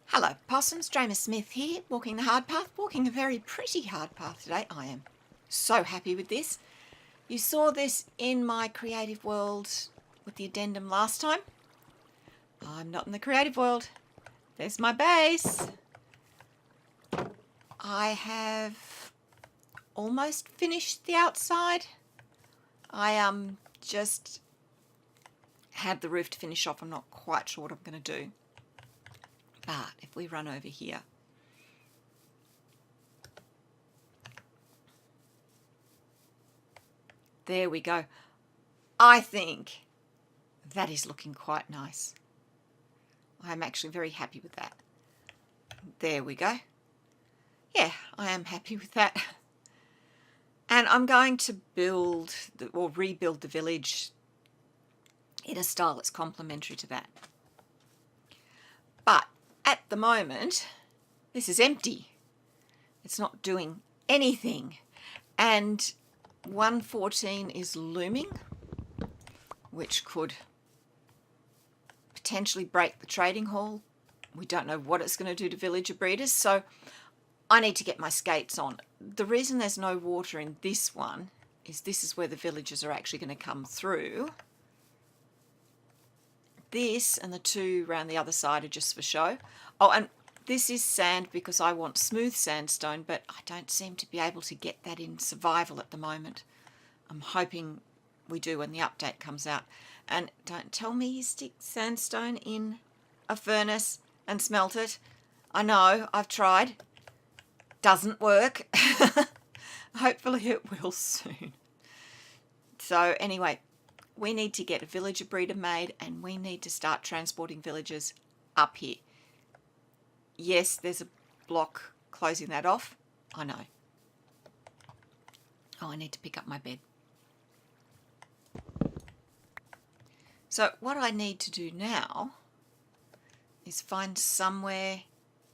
Hello possums, Dreymasmith here, walking the hard path, walking a very pretty hard path today. I am so happy with this. You saw this in my creative world with the addendum last time. I'm not in the creative world. There's my base. I have almost finished the outside. I just had the roof to finish off. I'm not quite sure what I'm going to do. But if we run over here, there we go. I think that is looking quite nice. I'm actually very happy with that. There we go. Yeah, I am happy with that. And I'm going to build or rebuild the village in a style that's complementary to that. But at the moment, this is empty. It's not doing anything. And 114 is looming, which could potentially break the trading hall. We don't know what it's going to do to villager breeders, so I need to get my skates on. The reason there's no water in this one is this is where the villagers are actually going to come through. This and the two around the other side are just for show. Oh, and this is sand because I want smooth sandstone, but I don't seem to be able to get that in survival at the moment. I'm hoping we do when the update comes out. And don't tell me you stick sandstone in a furnace and smelt it. I know, I've tried. Doesn't work. Hopefully it will soon. So anyway, we need to get a villager breeder made and we need to start transporting villagers up here. Yes, there's a block closing that off. I know. Oh, I need to pick up my bed. So what I need to do now is find somewhere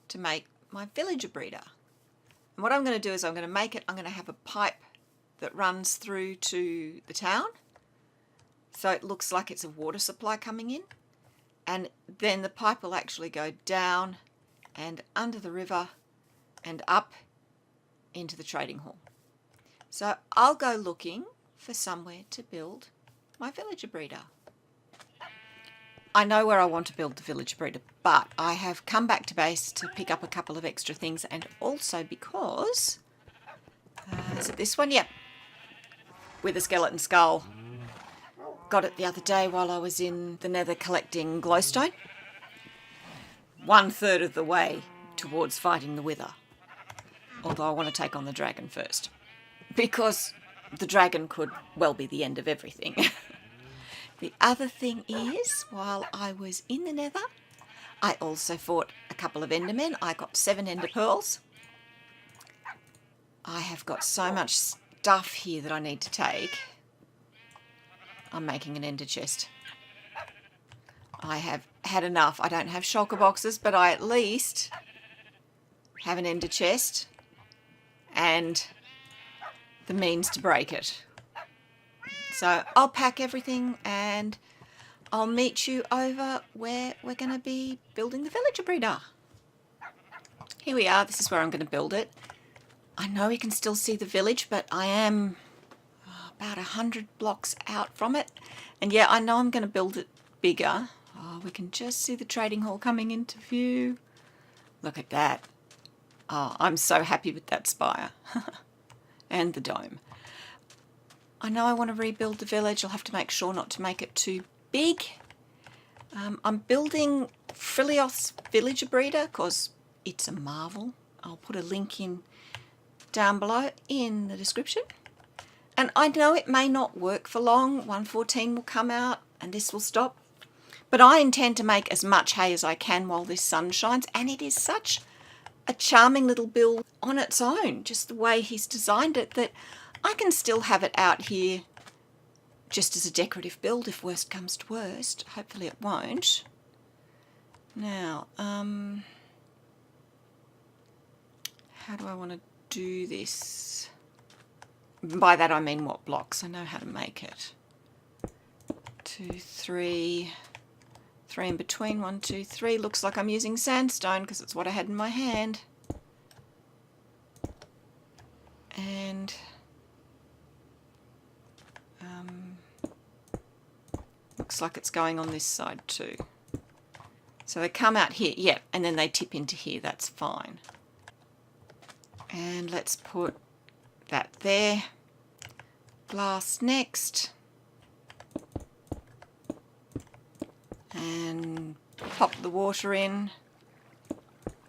to make my villager breeder. And what I'm going to do is I'm going to make it, I'm going to have a pipe that runs through to the town. So it looks like it's a water supply coming in. And then the pipe will actually go down and under the river and up into the trading hall. So I'll go looking for somewhere to build my villager breeder. I know where I want to build the villager breeder, but I have come back to base to pick up a couple of extra things, and also because is it this one? Yep, with a skeleton skull. Got it the other day while I was in the nether collecting glowstone. 1/3 of the way towards fighting the wither. Although I want to take on the dragon first. Because the dragon could well be the end of everything. The other thing is, while I was in the nether, I also fought a couple of endermen. I got 7 ender pearls. I have got so much stuff here that I need to take. I'm making an ender chest. I have had enough. I don't have shulker boxes, but I at least have an ender chest and the means to break it. So I'll pack everything and I'll meet you over where we're going to be building the villager breeder. Here we are. This is where I'm going to build it. I know you can still see the village, but I am about 100 blocks out from it. And yeah, I know I'm going to build it bigger. Oh, we can just see the trading hall coming into view. Look at that. Oh, I'm so happy with that spire. And the dome. I know I want to rebuild the village. I'll have to make sure not to make it too big. I'm building Frilioth Villager Breeder because it's a marvel. I'll put a link in down below in the description. And I know it may not work for long. 114 will come out and this will stop. But I intend to make as much hay as I can while this sun shines. And it is such a charming little build on its own. Just the way he's designed it, that I can still have it out here just as a decorative build if worst comes to worst. Hopefully it won't. Now, how do I want to do this? By that I mean what blocks. I know how to make it. 2, 3, 3 in between, 1, 2, 3. Looks like I'm using sandstone because it's what I had in my hand. And looks like it's going on this side too. So they come out here, yeah, and then they tip into here, that's fine. And let's put that there. Glass next. And pop the water in.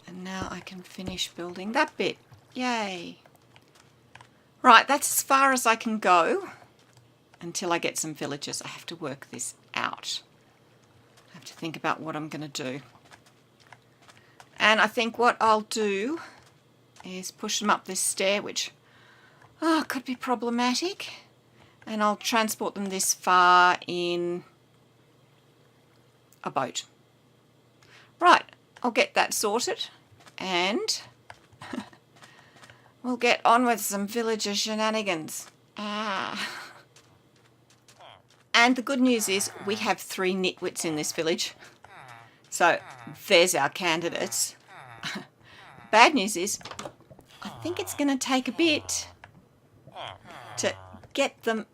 And now I can finish building that bit. Yay! Right, that's as far as I can go until I get some villagers. I have to work this out. I have to think about what I'm going to do. And I think what I'll do is push them up this stair, which could be problematic. And I'll transport them this far in a boat. Right, I'll get that sorted and we'll get on with some villager shenanigans. And the good news is we have 3 nitwits in this village. So there's our candidates. Bad news is I think it's going to take a bit to get them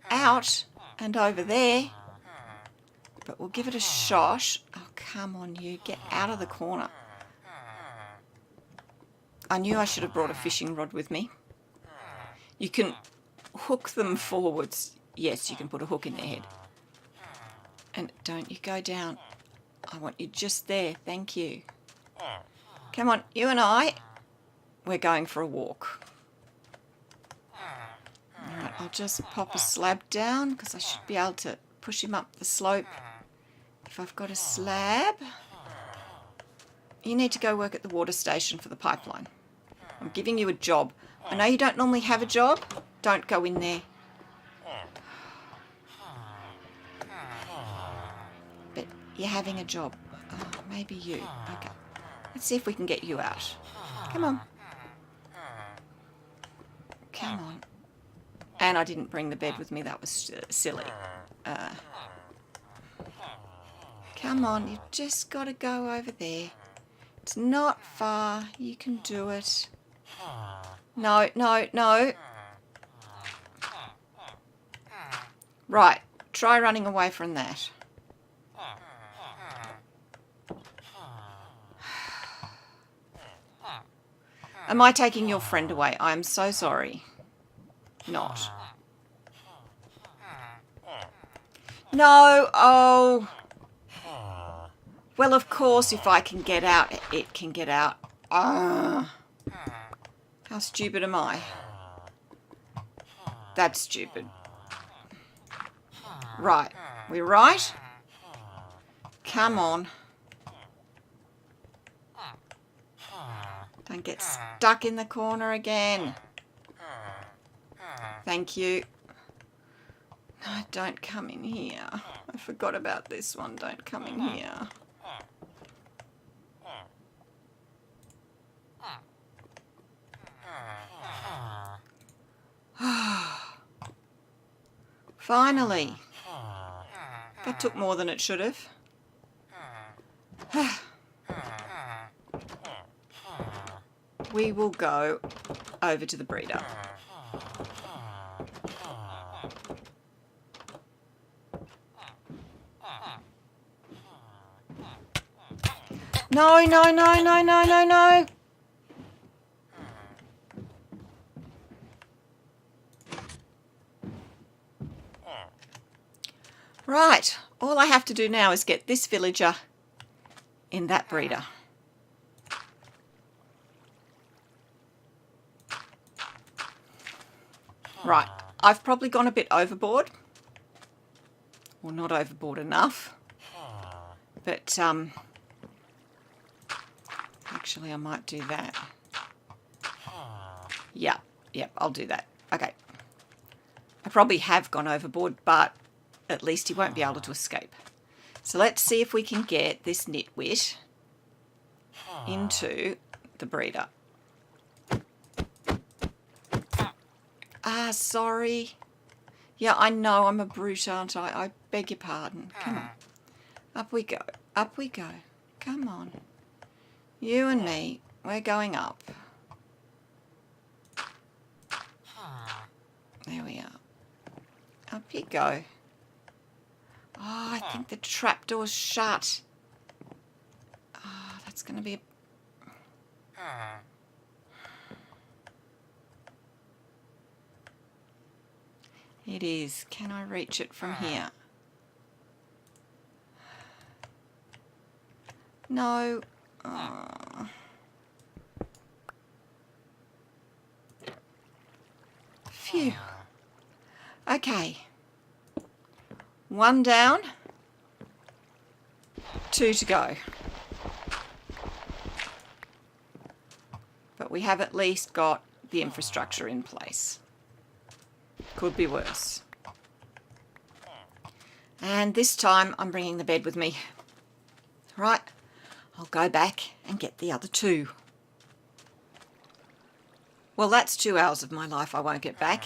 out and over there. But we'll give it a shot. Oh, come on, you. Get out of the corner. I knew I should have brought a fishing rod with me. You can hook them forwards. Yes, you can put a hook in their head. And don't you go down. I want you just there. Thank you. Come on, you and I. We're going for a walk. Alright, I'll just pop a slab down because I should be able to push him up the slope. If I've got a slab. You need to go work at the water station for the pipeline. I'm giving you a job. I know you don't normally have a job. Don't go in there. But you're having a job. Oh, maybe you. Okay. Let's see if we can get you out. Come on. Come on. And I didn't bring the bed with me. That was silly. Come on. You've just got to go over there. It's not far. You can do it. No, no, no. Right. Try running away from that. Am I taking your friend away? I am so sorry. Not. No. Oh. Well, of course, if I can get out, it can get out. How stupid am I? That's stupid. Right. We're right? Come on. Don't get stuck in the corner again. Thank you. No, don't come in here. I forgot about this one. Don't come in here. Finally. That took more than it should have. We will go over to the breeder. No, no, no, no, no, no, no. Right, all I have to do now is get this villager in that breeder. Right, I've probably gone a bit overboard. Or not overboard enough. But, actually I might do that. Yeah, I'll do that. Okay. I probably have gone overboard, but at least he won't be able to escape. So let's see if we can get this nitwit into the breeder. Sorry. Yeah, I know I'm a brute, aren't I? I beg your pardon. Come on. Up we go. Up we go. Come on. You and me, we're going up. There we are. Up you go. Oh, I think the trapdoor's shut. Oh, that's going to be It is. Can I reach it from here? No. Oh. Phew. Okay. 1 down. 2 to go. But we have at least got the infrastructure in place. Could be worse. And this time I'm bringing the bed with me. Right, I'll go back and get the other 2. Well, that's 2 hours of my life I won't get back.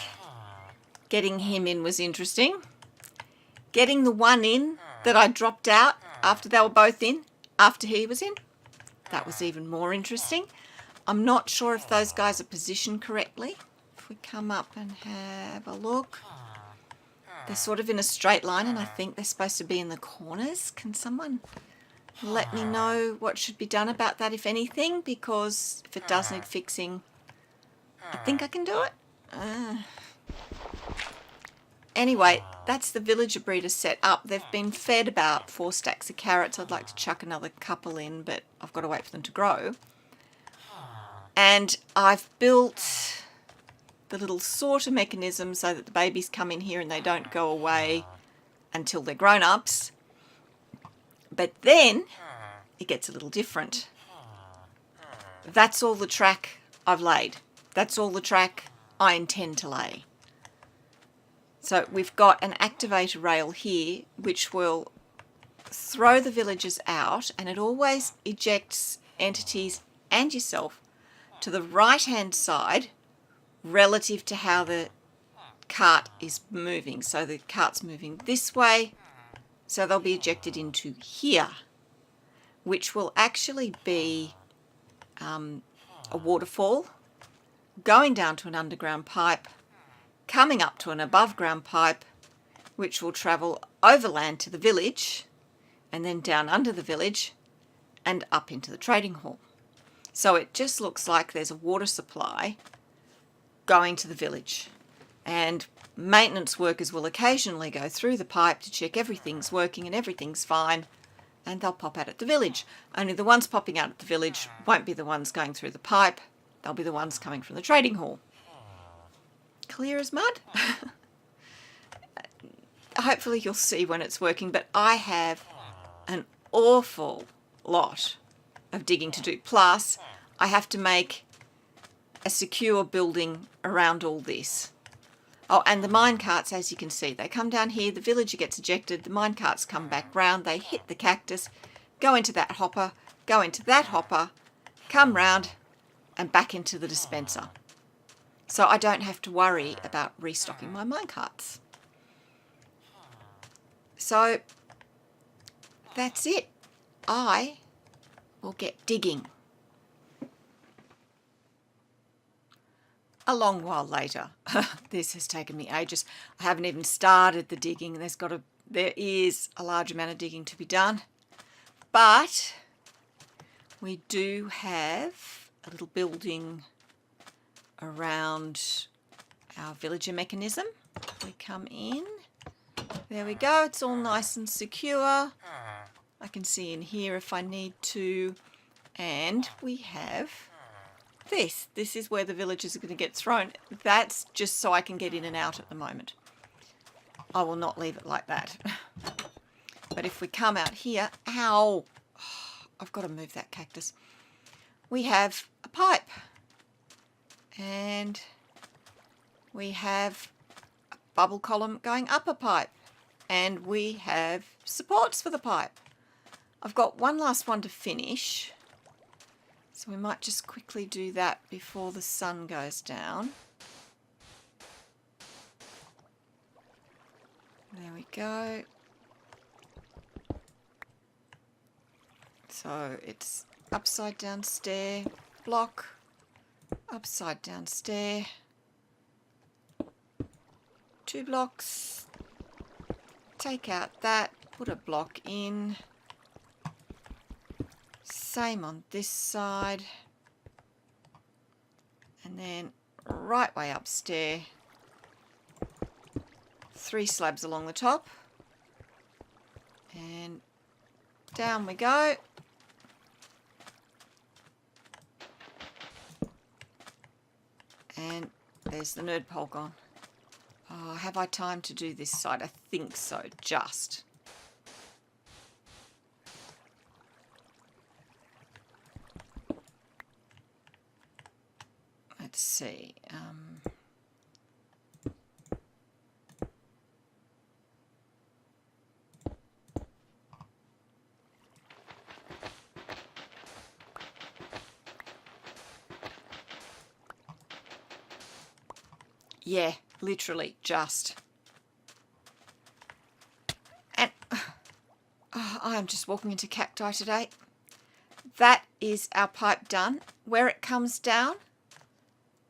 Getting him in was interesting. Getting the one in that I dropped out after they were both in, after he was in, that was even more interesting. I'm not sure if those guys are positioned correctly. If we come up and have a look, they're sort of in a straight line and I think they're supposed to be in the corners. Can someone let me know what should be done about that, if anything? Because if it does need fixing, I think I can do it. Anyway, that's the villager breeder set up. They've been fed about 4 stacks of carrots. I'd like to chuck another couple in, but I've got to wait for them to grow. And I've built the little sorter mechanism so that the babies come in here and they don't go away until they're grown-ups. But then it gets a little different. That's all the track I've laid. That's all the track I intend to lay. So we've got an activator rail here which will throw the villagers out, and it always ejects entities and yourself to the right hand side relative to how the cart is moving. So the cart's moving this way, so they'll be ejected into here, which will actually be a waterfall going down to an underground pipe, coming up to an above ground pipe, which will travel overland to the village and then down under the village and up into the trading hall. So it just looks like there's a water supply going to the village, and maintenance workers will occasionally go through the pipe to check everything's working and everything's fine, and they'll pop out at the village. Only the ones popping out at the village won't be the ones going through the pipe, they'll be the ones coming from the trading hall. Clear as mud? Hopefully you'll see when it's working, but I have an awful lot of digging to do. Plus, I have to make a secure building around all this. Oh, and the minecarts, as you can see, they come down here, the villager gets ejected, the minecarts come back round, they hit the cactus, go into that hopper, go into that hopper, come round and back into the dispenser. So I don't have to worry about restocking my minecarts. So that's it. I will get digging. A long while later. This has taken me ages. I haven't even started the digging. There is a large amount of digging to be done. But we do have a little building around our villager mechanism. We come in. There we go. It's all nice and secure. I can see in here if I need to. And we have this. This is where the villagers are going to get thrown. That's just so I can get in and out at the moment. I will not leave it like that. But if we come out here, ow! I've got to move that cactus. We have a pipe. And we have a bubble column going up a pipe. And we have supports for the pipe. I've got one last one to finish. So we might just quickly do that before the sun goes down. There we go. So it's upside down stair, block, upside down stair, 2 blocks, take out that, put a block in, same on this side, and then right way upstairs, 3 slabs along the top, and down we go. And there's the nerd pole gone. Oh, have I time to do this side? I think so, just. Let's see. Yeah, literally just. And I'm just walking into cacti today. That is our pipe done. Where it comes down,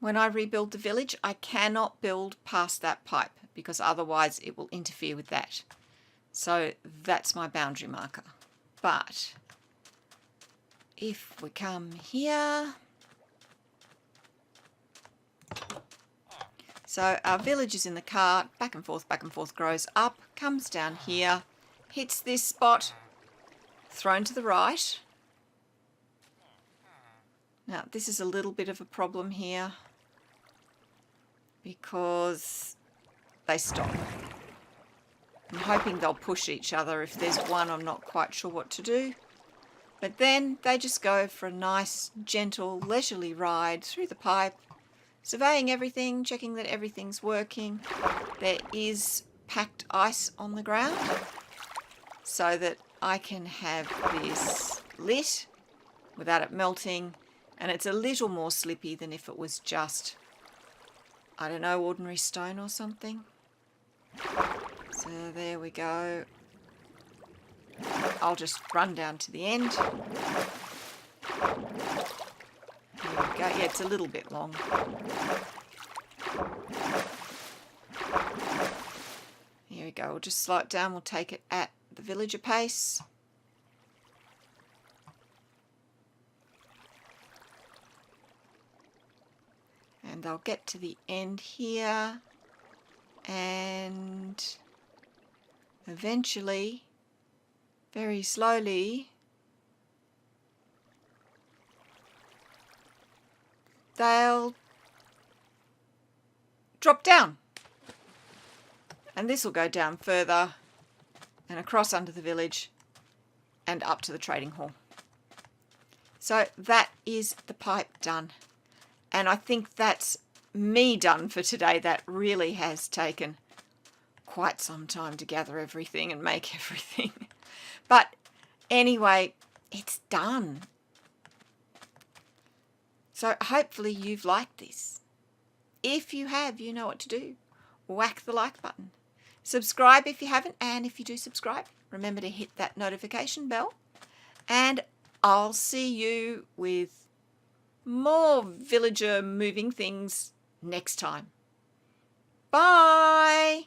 when I rebuild the village, I cannot build past that pipe because otherwise it will interfere with that. So that's my boundary marker. But if we come here, so our village is in the cart, back and forth, grows up, comes down here, hits this spot, thrown to the right. Now this is a little bit of a problem here because they stop. I'm hoping they'll push each other. If there's one, I'm not quite sure what to do. But then they just go for a nice, gentle, leisurely ride through the pipe, surveying everything, checking that everything's working. There is packed ice on the ground so that I can have this lit without it melting, and it's a little more slippy than if it was just, I don't know, ordinary stone or something. So there we go. I'll just run down to the end. There we go. Yeah, it's a little bit long. Here we go. We'll just slow it down. We'll take it at the villager pace. And I'll get to the end here. And eventually, very slowly, they'll drop down. And this will go down further and across under the village and up to the trading hall. So that is the pipe done. And I think that's me done for today. That really has taken quite some time to gather everything and make everything. But anyway, it's done. So hopefully you've liked this. If you have, you know what to do. Whack the like button. Subscribe if you haven't, and if you do subscribe, remember to hit that notification bell. And I'll see you with more villager moving things next time. Bye!